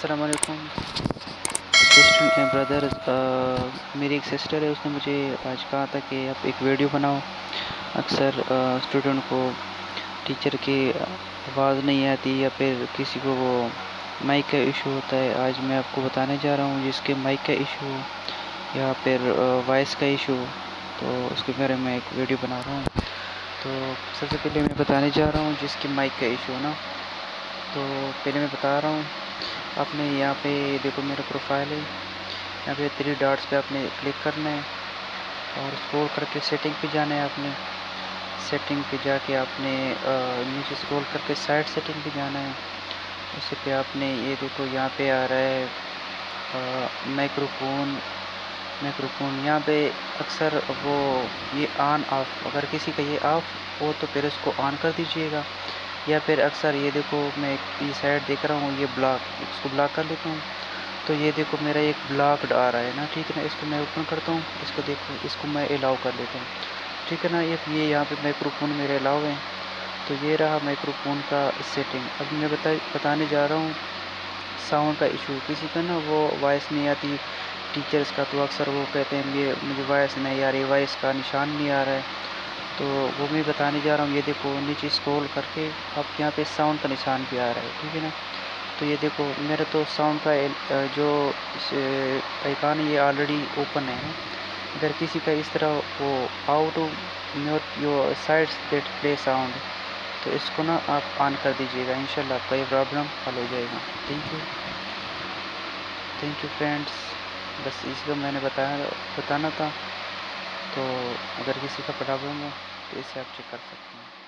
السلام علیکم sister and برادر. میری ایک سسٹر ہے, اس نے مجھے آج کہا تھا کہ آپ ایک ویڈیو بناؤ. اکثر اسٹوڈنٹ کو ٹیچر کی آواز نہیں آتی یا پھر کسی کو وہ مائک کا ایشو ہوتا ہے. آج میں آپ کو بتانے جا رہا ہوں جس کے مائک کا ایشو یا پھر وائس کا ایشو, تو اس کے بارے میں ایک ویڈیو بنا رہا ہوں. تو سب سے پہلے میں بتانے جا رہا ہوں جس کی مائک کا ایشو نا. تو پہلے میں بتا رہا ہوں, آپ نے یہاں پہ دیکھو میرا پروفائل ہے, یہاں پہ 3 ڈاٹس پہ آپ نے کلک کرنا ہے اور اسکرول کر کے سیٹنگ پہ جانا ہے. آپ نے سیٹنگ پہ جا کے آپ نے نیچے اسکرول کر کے سائڈ سیٹنگ پہ جانا ہے. اس پہ آپ نے یہ دیکھو یہاں پہ آ رہا ہے مائکروفون. یہاں پہ اکثر وہ یہ آن آف, اگر کسی کا یہ آف ہو تو پھر اس کو آن کر دیجیے گا, یا پھر اکثر یہ دیکھو میں یہ سائڈ دیکھ رہا ہوں یہ بلاک, اس کو بلاک کر لیتا ہوں. تو یہ دیکھو میرا ایک بلاکڈ آ رہا ہے نا, ٹھیک ہے نا. اس کو میں اوپن کرتا ہوں, اس کو دیکھو, اس کو میں الاؤ کر لیتا ہوں, ٹھیک ہے نا. یہ یہاں پہ مائکروفون میرے الاؤ ہیں. تو یہ رہا مائکروفون کا سیٹنگ. اب میں بتانے جا رہا ہوں ساؤنڈ کا ایشو. کسی کا نا وہ وائس نہیں آتی ٹیچرز کا, تو اکثر وہ کہتے ہیں یہ مجھے وائس نہیں آ رہی, وائس کا نشان نہیں آ رہا ہے. تو وہ میں بتانے جا رہا ہوں. یہ دیکھو نیچے اسکرول کر کے اب یہاں پہ ساؤنڈ کا نشان بھی آ رہا ہے, ٹھیک ہے نا. تو یہ دیکھو میرا تو ساؤنڈ کا جو آئیکن ہے یہ آلریڈی اوپن ہے. اگر کسی کا اس طرح وہ out your sides that play sound, تو اس کو نا آپ آن کر دیجیے گا, انشاءاللہ آپ کا یہ پرابلم حل ہو جائے گا. Thank you friends. بس اس کو میں نے بتانا تھا. تو اگر کسی کا پرابلم ہو تو اسے آپ چیک کر سکتے ہیں.